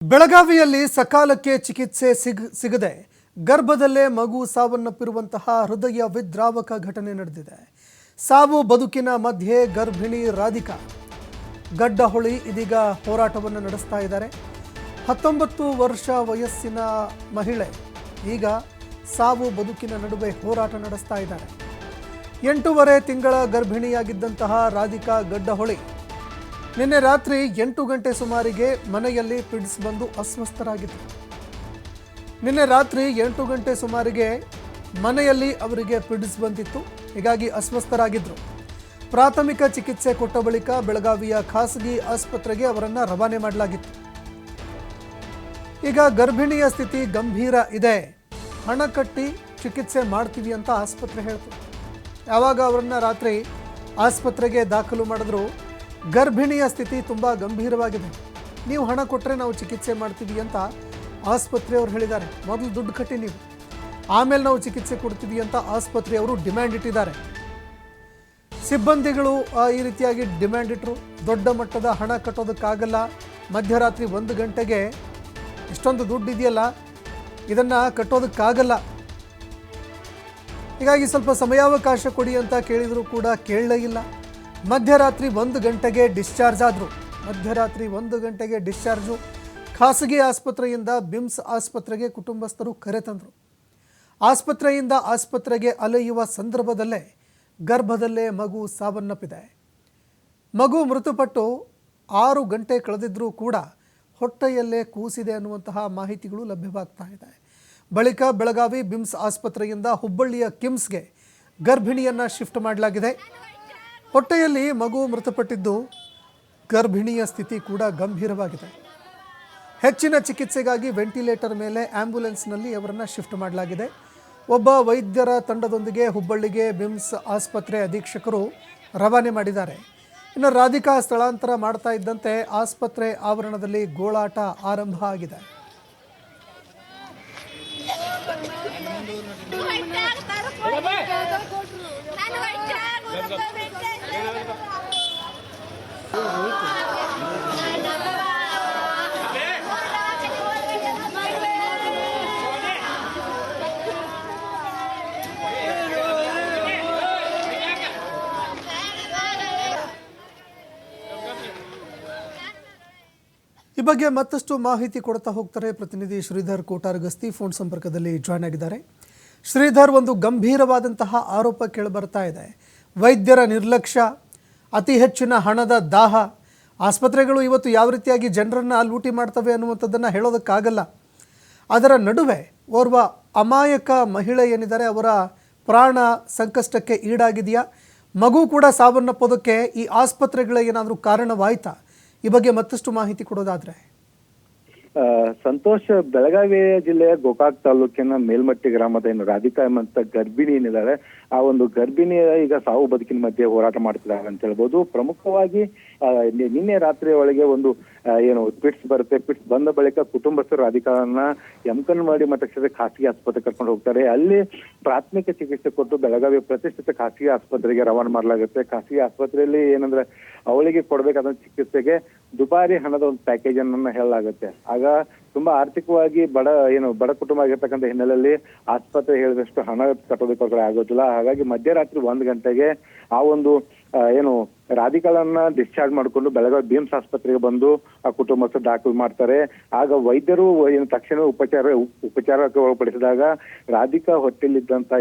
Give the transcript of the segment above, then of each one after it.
ಬೆಳಗಾವಿಯಲ್ಲಿ ಸಕಾಲಕ್ಕೆ ಚಿಕಿತ್ಸೆ ಸಿಗದೆ ಗರ್ಭದಲ್ಲೇ ಮಗು ಸಾವನ್ನಪ್ಪಿರುವಂತಹ ಹೃದಯ ವಿದ್ರಾವಕ ಘಟನೆ ನಡೆದಿದೆ. ಸಾವು ಬದುಕಿನ ಮಧ್ಯೆ ಗರ್ಭಿಣಿ ರಾಧಿಕಾ ಗಡ್ಡಹೊಳಿ ಇದೀಗ ಹೋರಾಟವನ್ನು ನಡೆಸ್ತಾ ಇದ್ದಾರೆ. 19 ವರ್ಷ ವಯಸ್ಸಿನ ಮಹಿಳೆ ಈಗ ಸಾವು ಬದುಕಿನ ನಡುವೆ ಹೋರಾಟ ನಡೆಸ್ತಾ ಇದ್ದಾರೆ. 8.5 ತಿಂಗಳ ಗರ್ಭಿಣಿಯಾಗಿದ್ದಂತಹ ರಾಧಿಕಾ ಗಡ್ಡಹೊಳಿ ನಿನ್ನೆ ರಾತ್ರಿ 8 ಗಂಟೆ ಸುಮಾರಿಗೆ ಮನೆಯಲ್ಲಿ ಪಿಡ್ಸ್ ಬಂದು ಅಸ್ವಸ್ಥರಾಗಿದ್ದರು. ನಿನ್ನೆ ರಾತ್ರಿ 8 ಗಂಟೆ ಸುಮಾರಿಗೆ ಮನೆಯಲ್ಲಿ ಅವರಿಗೆ ಪಿಡ್ಸ್ ಬಂದಿತ್ತು, ಹೀಗಾಗಿ ಅಸ್ವಸ್ಥರಾಗಿದ್ದರು. ಪ್ರಾಥಮಿಕ ಚಿಕಿತ್ಸೆ ಕೊಟ್ಟ ಬಳಿಕ ಬೆಳಗಾವಿಯ ಖಾಸಗಿ ಆಸ್ಪತ್ರೆಗೆ ಅವರನ್ನು ರವಾನೆ ಮಾಡಲಾಗಿತ್ತು. ಈಗ ಗರ್ಭಿಣಿಯ ಸ್ಥಿತಿ ಗಂಭೀರ ಇದೆ, ಹಣ ಕಟ್ಟಿ ಚಿಕಿತ್ಸೆ ಮಾಡ್ತೀವಿ ಅಂತ ಆಸ್ಪತ್ರೆ ಹೇಳ್ತು. ಯಾವಾಗ ಅವರನ್ನು ರಾತ್ರಿ ಆಸ್ಪತ್ರೆಗೆ ದಾಖಲು ಮಾಡಿದ್ರು, ಗರ್ಭಿಣಿಯ ಸ್ಥಿತಿ ತುಂಬ ಗಂಭೀರವಾಗಿದೆ, ನೀವು ಹಣ ಕೊಟ್ಟರೆ ನಾವು ಚಿಕಿತ್ಸೆ ಮಾಡ್ತೀವಿ ಅಂತ ಆಸ್ಪತ್ರೆಯವರು ಹೇಳಿದ್ದಾರೆ. ಮೊದಲು ದುಡ್ಡು ಕಟ್ಟಿ ನೀವು, ಆಮೇಲೆ ನಾವು ಚಿಕಿತ್ಸೆ ಕೊಡ್ತೀವಿ ಅಂತ ಆಸ್ಪತ್ರೆಯವರು ಡಿಮ್ಯಾಂಡ್ ಇಟ್ಟಿದ್ದಾರೆ. ಸಿಬ್ಬಂದಿಗಳು ಈ ರೀತಿಯಾಗಿ ಡಿಮ್ಯಾಂಡ್ ಇಟ್ಟರು. ದೊಡ್ಡ ಮಟ್ಟದ ಹಣ ಕಟ್ಟೋದಕ್ಕಾಗಲ್ಲ, ಮಧ್ಯರಾತ್ರಿ 1 ಗಂಟೆಗೆ ಇಷ್ಟೊಂದು ದುಡ್ಡು ಇದೆಯಲ್ಲ, ಇದನ್ನು ಕಟ್ಟೋದಕ್ಕಾಗಲ್ಲ, ಹೀಗಾಗಿ ಸ್ವಲ್ಪ ಸಮಯಾವಕಾಶ ಕೊಡಿ ಅಂತ ಕೇಳಿದರೂ ಕೂಡ ಕೇಳಲೇ ಇಲ್ಲ. ಮಧ್ಯರಾತ್ರಿ 1 ಗಂಟೆಗೆ ಡಿಸ್ಚಾರ್ಜ್ ಆದರು. ಮಧ್ಯರಾತ್ರಿ 1 ಗಂಟೆಗೆ ಡಿಸ್ಚಾರ್ಜು. ಖಾಸಗಿ ಆಸ್ಪತ್ರೆಯಿಂದ ಬಿಮ್ಸ್ ಆಸ್ಪತ್ರೆಗೆ ಕುಟುಂಬಸ್ಥರು ಕರೆತಂದರು. ಆಸ್ಪತ್ರೆಯಿಂದ ಆಸ್ಪತ್ರೆಗೆ ಅಲೆಯುವ ಸಂದರ್ಭದಲ್ಲೇ ಗರ್ಭದಲ್ಲೇ ಮಗು ಸಾವನ್ನಪ್ಪಿದೆ. ಮಗು ಮೃತಪಟ್ಟು 6 ಗಂಟೆ ಕಳೆದಿದ್ದರೂ ಕೂಡ ಹೊಟ್ಟೆಯಲ್ಲೇ ಕೂಸಿದೆ ಅನ್ನುವಂತಹ ಮಾಹಿತಿಗಳು ಲಭ್ಯವಾಗ್ತಾ ಇದೆ. ಬಳಿಕ ಬೆಳಗಾವಿ ಬಿಮ್ಸ್ ಆಸ್ಪತ್ರೆಯಿಂದ ಹುಬ್ಬಳ್ಳಿಯ ಕಿಮ್ಸ್ಗೆ ಗರ್ಭಿಣಿಯನ್ನು ಶಿಫ್ಟ್ ಮಾಡಲಾಗಿದೆ. ಹೊಟ್ಟೆಯಲ್ಲಿ ಮಗು ಮೃತಪಟ್ಟಿದ್ದು, ಗರ್ಭಿಣಿಯ ಸ್ಥಿತಿ ಕೂಡ ಗಂಭೀರವಾಗಿದೆ. ಹೆಚ್ಚಿನ ಚಿಕಿತ್ಸೆಗಾಗಿ ವೆಂಟಿಲೇಟರ್ ಮೇಲೆ ಆಂಬ್ಯುಲೆನ್ಸ್ನಲ್ಲಿ ಅವರನ್ನು ಶಿಫ್ಟ್ ಮಾಡಲಾಗಿದೆ. ಒಬ್ಬ ವೈದ್ಯರ ತಂಡದೊಂದಿಗೆ ಹುಬ್ಬಳ್ಳಿಗೆ ಬಿಮ್ಸ್ ಆಸ್ಪತ್ರೆ ಅಧೀಕ್ಷಕರು ರವಾನೆ ಮಾಡಿದ್ದಾರೆ. ಇನ್ನು ರಾಧಿಕಾ ಸ್ಥಳಾಂತರ ಮಾಡ್ತಾ ಇದ್ದಂತೆ ಆಸ್ಪತ್ರೆ ಆವರಣದಲ್ಲಿ ಗೋಳಾಟ ಆರಂಭ ಆಗಿದೆ. ಈ ಬಗ್ಗೆ ಮತ್ತಷ್ಟು ಮಾಹಿತಿ ಕೊಡ್ತಾ ಹೋಗ್ತಾರೆ ಪ್ರತಿನಿಧಿ ಶ್ರೀಧರ್ ಕೋಟಾರಗಸ್ತಿ ಫೋನ್ ಸಂಪರ್ಕದಲ್ಲಿ ಜಾಯ್ನ್ ಆಗಿದ್ದಾರೆ. ಶ್ರೀಧರ್, ಒಂದು ಗಂಭೀರವಾದಂತಹ ಆರೋಪ ಕೇಳಿಬರ್ತಾ ಇದೆ. ವೈದ್ಯರ ನಿರ್ಲಕ್ಷ್ಯ, ಅತಿ ಹೆಚ್ಚಿನ ಹಣದ ದಾಹ, ಆಸ್ಪತ್ರೆಗಳು ಇವತ್ತು ಯಾವ ರೀತಿಯಾಗಿ ಜನರನ್ನು ಲೂಟಿ ಮಾಡ್ತವೆ ಅನ್ನುವಂಥದ್ದನ್ನು ಹೇಳೋದಕ್ಕಾಗಲ್ಲ. ಅದರ ನಡುವೆ ಓರ್ವ ಅಮಾಯಕ ಮಹಿಳೆ ಏನಿದ್ದಾರೆ, ಅವರ ಪ್ರಾಣ ಸಂಕಷ್ಟಕ್ಕೆ ಈಡಾಗಿದೆಯಾ? ಮಗು ಕೂಡ ಸಾವನ್ನಪ್ಪೋದಕ್ಕೆ ಈ ಆಸ್ಪತ್ರೆಗಳೇ ಏನಾದರೂ ಕಾರಣವಾಯಿತಾ? ಈ ಬಗ್ಗೆ ಮತ್ತಷ್ಟು ಮಾಹಿತಿ ಕೊಡೋದಾದ್ರೆ. ಸಂತೋಷ್, ಬೆಳಗಾವಿ ಜಿಲ್ಲೆಯ ಗೋಕಾಕ್ ತಾಲೂಕಿನ ಮೇಲ್ಮಟ್ಟಿ ಗ್ರಾಮದ ಏನು ರಾಧಿಕಾ ಎಂಬಂತ ಗರ್ಭಿಣಿ ಏನಿದ್ದಾರೆ, ಆ ಒಂದು ಗರ್ಭಿಣಿ ಈಗ ಸಾವು ಬದುಕಿನ ಮಧ್ಯೆ ಹೋರಾಟ ಮಾಡ್ತಿದ್ದಾರೆ ಅಂತ ಹೇಳ್ಬೋದು. ಪ್ರಮುಖವಾಗಿ ನಿನ್ನೆ ರಾತ್ರಿ ಒಳಗೆ ಒಂದು ಏನು ಪಿಟ್ಸ್ ಬರುತ್ತೆ. ಪಿಟ್ಸ್ ಬಂದ ಬಳಿಕ ಕುಟುಂಬಸ್ಥರು ರಾಧಿಕಾಳನ್ನ ಯಮಕನಮರಡಿ ಮಠದ ಖಾಸಗಿ ಆಸ್ಪತ್ರೆ ಕರ್ಕೊಂಡು ಹೋಗ್ತಾರೆ. ಅಲ್ಲಿ ಪ್ರಾಥಮಿಕ ಚಿಕಿತ್ಸೆ ಕೊಟ್ಟು ಬೆಳಗಾವಿ ಪ್ರತಿಷ್ಠಿತ ಖಾಸಗಿ ಆಸ್ಪತ್ರೆಗೆ ರವಾನೆ ಮಾಡಲಾಗುತ್ತೆ. ಖಾಸಗಿ ಆಸ್ಪತ್ರೆಯಲ್ಲಿ ಏನಂದ್ರೆ ಅವಳಿಗೆ ಕೊಡ್ಬೇಕಾದ ಚಿಕಿತ್ಸೆಗೆ ದುಬಾರಿ ಹಣದ ಒಂದು ಪ್ಯಾಕೇಜ್ ಅನ್ನ ಹೇಳಲಾಗುತ್ತೆ. ಆಗ ತುಂಬಾ ಆರ್ಥಿಕವಾಗಿ ಬಡ ಕುಟುಂಬ ಆಗಿರ್ತಕ್ಕಂಥ ಹಿನ್ನೆಲೆಯಲ್ಲಿ ಆಸ್ಪತ್ರೆ ಹೇಳಿದಷ್ಟು ಹಣ ಕಟ್ಟೋದಕ್ಕೆ ಆಗೋದಿಲ್ಲ. ಹಾಗಾಗಿ ಮಧ್ಯರಾತ್ರಿ 1 ಗಂಟೆಗೆ ಆ ಒಂದು ರಾಧಿಕಾಳನ್ನ ಡಿಸ್ಚಾರ್ಜ್ ಮಾಡಿಕೊಂಡು ಬೆಳಗಾವಿ ಬಿಮ್ಸ್ ಆಸ್ಪತ್ರೆಗೆ ಬಂದು ಆ ಕುಟುಂಬಸ್ಥರು ದಾಖಲು ಮಾಡ್ತಾರೆ. ಆಗ ವೈದ್ಯರು ತಕ್ಷಣ ಉಪಚಾರಕ್ಕೆ ಒಳಪಡಿಸಿದಾಗ ರಾಧಿಕಾ ಹೊಟ್ಟೆಲಿದ್ದಂತ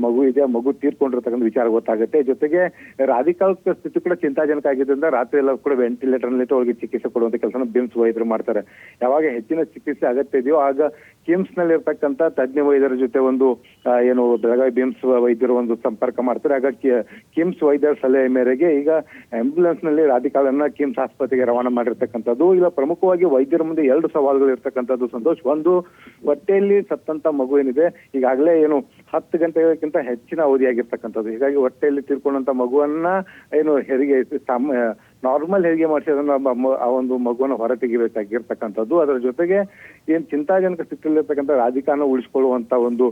ಮಗು ಇದೆ, ಮಗು ತೀರ್ಕೊಂಡಿರ್ತಕ್ಕಂಥ ವಿಚಾರ ಗೊತ್ತಾಗುತ್ತೆ. ಜೊತೆಗೆ ರಾಧಿಕಾ ಸ್ಥಿತಿ ಕೂಡ ಚಿಂತಾಜನಕ ಆಗಿದ್ದರಿಂದ ರಾತ್ರಿ ಎಲ್ಲ ಕೂಡ ವೆಂಟಿಲೇಟರ್ ನಲ್ಲಿ ಅವಳಿಗೆ ಚಿಕಿತ್ಸೆ ಕೊಡುವಂತ ಕೆಲಸ ಬಿಮ್ಸ್ ವೈದ್ಯರು ಮಾಡ್ತಾರೆ. ಯಾವಾಗ ಹೆಚ್ಚಿನ ಚಿಕಿತ್ಸೆ ಅಗತ್ಯ ಇದೆಯೋ ಆಗ ಕಿಮ್ಸ್ ನಲ್ಲಿ ಇರ್ತಕ್ಕಂಥ ತಜ್ಞ ವೈದ್ಯರ ಜೊತೆ ಒಂದು ಬೆಳಗಾವಿ ಬಿಮ್ಸ್ ವೈದ್ಯರು ಒಂದು ಸಂಪರ್ಕ ಮಾಡ್ತಾರೆ. ಆಗ ಕಿಮ್ಸ್ ವೈದ್ಯರ ಸಲಹೆ ಮೇರೆಗೆ ಈಗ ಆಂಬ್ಯುಲೆನ್ಸ್ ನಲ್ಲಿ ರಾಧಿಕಾಳನ್ನ ಕಿಮ್ಸ್ ಆಸ್ಪತ್ರೆಗೆ ರವಾನೆ ಮಾಡಿರ್ತಕ್ಕಂಥದ್ದು. ಈಗ ಪ್ರಮುಖವಾಗಿ ವೈದ್ಯರ ಮುಂದೆ 2 ಸವಾಲುಗಳು ಇರ್ತಕ್ಕಂಥದ್ದು ಸಂತೋಷ್. ಒಂದು, ಹೊಟ್ಟೆಯಲ್ಲಿ ಸತ್ತಂತ ಮಗು ಏನಿದೆ, ಈಗಾಗಲೇ 10 ಗಂಟೆಗಿಂತ ಹೆಚ್ಚಿನ ಅವಧಿಯಾಗಿರ್ತಕ್ಕಂಥದ್ದು. ಹೀಗಾಗಿ ಹೊಟ್ಟೆಯಲ್ಲಿ ತೀರ್ಕೊಂಡಂತ ಮಗುವನ್ನ ಹೆರಿಗೆ ನಾರ್ಮಲ್ ಹೆರಿಗೆ ಮಾಡಿಸಿ ಅದನ್ನ ಆ ಒಂದು ಮಗುವನ್ನ ಹೊರ ತೆಗಿಬೇಕಾಗಿರ್ತಕ್ಕಂಥದ್ದು. ಅದರ ಜೊತೆಗೆ ಏನ್ ಚಿಂತಾಜನಕ ಸ್ಥಿತಿಯಲ್ಲಿರ್ತಕ್ಕಂಥ ರಾಧಿಕಾನ ಉಳಿಸ್ಕೊಳ್ಳುವಂತ ಒಂದು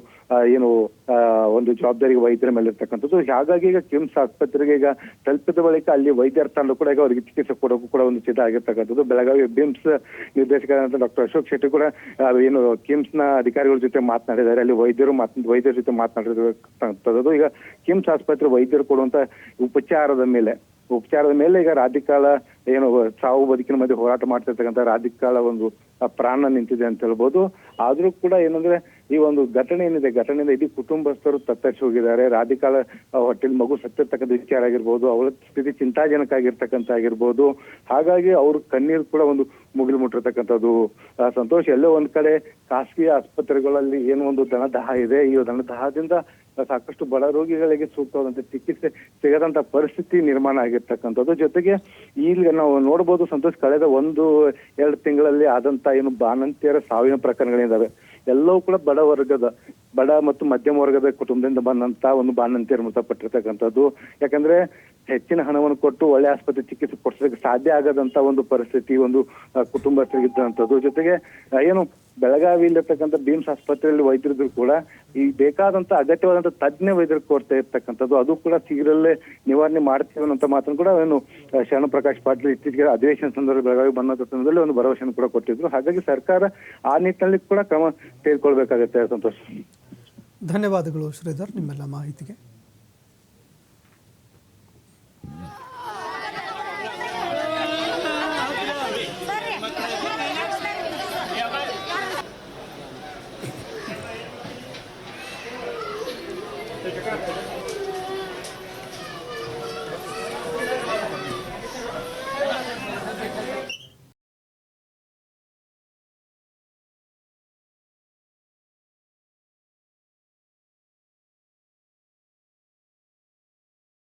ಒಂದು ಜವಾಬ್ದಾರಿ ವೈದ್ಯರ ಮೇಲೆ ಇರ್ತಕ್ಕಂಥದ್ದು. ಹಾಗಾಗಿ ಈಗ ಕಿಮ್ಸ್ ಆಸ್ಪತ್ರೆಗೆ ಈಗ ತಲುಪಿದ ಬಳಿಕ ಅಲ್ಲಿ ವೈದ್ಯರ ತಂಡ ಕೂಡ ಈಗ ಅವರಿಗೆ ಚಿಕಿತ್ಸೆ ಕೊಡೋಕ್ಕೂ ಕೂಡ ಒಂದು ಸಿದ್ಧ ಆಗಿರ್ತಕ್ಕಂಥದ್ದು. ಬೆಳಗಾವಿ ಬಿಮ್ಸ್ ನಿರ್ದೇಶಕರಾದಂತಹ ಡಾಕ್ಟರ್ ಅಶೋಕ್ ಶೆಟ್ಟಿ ಕೂಡ ಏನು ಕಿಮ್ಸ್ ನ ಅಧಿಕಾರಿಗಳ ಜೊತೆ ಮಾತನಾಡಿದ್ದಾರೆ. ಅಲ್ಲಿ ವೈದ್ಯರ ಜೊತೆ ಮಾತನಾಡಿರ್ತಕ್ಕಂಥದ್ದು. ಈಗ ಕಿಮ್ಸ್ ಆಸ್ಪತ್ರೆ ವೈದ್ಯರು ಕೊಡುವಂತ ಉಪಚಾರದ ಮೇಲೆ ಈಗ ರಾಧಿಕಾಳ ಏನು ಸಾವು ಬದುಕಿನ ಮಧ್ಯೆ ಹೋರಾಟ ಮಾಡ್ತಿರ್ತಕ್ಕಂಥ ರಾಧಿಕಾಳ ಒಂದು ಪ್ರಾಣ ನಿಂತಿದೆ ಅಂತ ಹೇಳ್ಬೋದು. ಆದ್ರೂ ಕೂಡ ಏನಂದ್ರೆ ಈ ಒಂದು ಘಟನೆಯಿಂದ ಇಡೀ ಕುಟುಂಬಸ್ಥರು ತತ್ತರಿಸಿ ಹೋಗಿದ್ದಾರೆ. ರಾಧಿಕಾಳ ಹೊಟ್ಟೆಲ್ ಮಗು ಸತ್ತಿರ್ತಕ್ಕಂಥ ವಿಚಾರ ಆಗಿರ್ಬೋದು, ಅವಳ ಸ್ಥಿತಿ ಚಿಂತಾಜನಕ ಆಗಿರ್ಬೋದು. ಹಾಗಾಗಿ ಅವ್ರ ಕಣ್ಣೀರು ಕೂಡ ಒಂದು ಮುಗಿಲು ಮುಟ್ಟಿರ್ತಕ್ಕಂಥದ್ದು. ಸಂತೋಷ್, ಎಲ್ಲೋ ಒಂದ್ ಕಡೆ ಖಾಸಗಿ ಆಸ್ಪತ್ರೆಗಳಲ್ಲಿ ಏನು ಒಂದು ಧನದಾಹ ಇದೆ, ಈ ಧನದಾಹದಿಂದ ಸಾಕಷ್ಟು ಬಡ ರೋಗಿಗಳಿಗೆ ಸೂಕ್ತವಾದಂತ ಚಿಕಿತ್ಸೆ ಸಿಗದಂತ ಪರಿಸ್ಥಿತಿ ನಿರ್ಮಾಣ ಆಗಿರ್ತಕ್ಕಂಥದ್ದು. ಜೊತೆಗೆ ಈಗ ನಾವು ನೋಡಬಹುದು ಸಂತೋಷ್, ಕಳೆದ 1-2 ತಿಂಗಳಲ್ಲಿ ಆದಂತ ಏನು ಬಾಣಂತಿಯರ ಸಾವಿನ ಪ್ರಕರಣಗಳಿದ್ದಾವೆ, ಎಲ್ಲವೂ ಕೂಡ ಬಡ ಮತ್ತು ಮಧ್ಯಮ ವರ್ಗದ ಕುಟುಂಬದಿಂದ ಬಂದಂತ ಒಂದು ಬಾಣಂತಿಯರು ಮೃತಪಟ್ಟಿರ್ತಕ್ಕಂಥದ್ದು. ಯಾಕಂದ್ರೆ ಹೆಚ್ಚಿನ ಹಣವನ್ನು ಕೊಟ್ಟು ಒಳ್ಳೆ ಆಸ್ಪತ್ರೆ ಚಿಕಿತ್ಸೆ ಕೊಡ್ಸೋದಕ್ಕೆ ಸಾಧ್ಯ ಆಗದಂತ ಒಂದು ಪರಿಸ್ಥಿತಿ ಒಂದು ಕುಟುಂಬಸ್ಥರಿಗಿದ್ದಂಥದ್ದು. ಜೊತೆಗೆ ಏನು ಬೆಳಗಾವಿಯಲ್ಲಿರ್ತಕ್ಕಂಥ ಬಿಮ್ಸ್ ಆಸ್ಪತ್ರೆಯಲ್ಲಿ ವೈದ್ಯರಿದ್ರು ಕೂಡ ಈ ಬೇಕಾದಂತ ಅಗತ್ಯವಾದಂತ ತಜ್ಞ ವೈದ್ಯರು ಕೊಡ್ತಾ ಇರ್ತಕ್ಕಂಥದ್ದು. ಅದು ಕೂಡ ಶೀಘ್ರದಲ್ಲೇ ನಿವಾರಣೆ ಮಾಡ್ತೀವಿ ಅನ್ನೋ ಮಾತನ್ನು ಕೂಡ ಏನು ಶರಣ ಪ್ರಕಾಶ್ ಪಾಟೀಲ್ ಇತ್ತೀಚೆಗೆ ಅಧಿವೇಶನ ಸಂದರ್ಭ ಬೆಳಗಾವಿ ಬಂದ ಸಂದರ್ಭದಲ್ಲಿ ಒಂದು ಭರವಸೆಯನ್ನು ಕೂಡ ಕೊಟ್ಟಿದ್ರು. ಹಾಗಾಗಿ ಸರ್ಕಾರ ಆ ನಿಟ್ಟಿನಲ್ಲಿ ಕೂಡ ಕ್ರಮ ತೆಗೆದುಕೊಳ್ಬೇಕಾಗುತ್ತೆ. ಸಂತೋಷ್, ಧನ್ಯವಾದಗಳು ಶ್ರೀಧರ್ ನಿಮ್ಮೆಲ್ಲ ಮಾಹಿತಿಗೆ.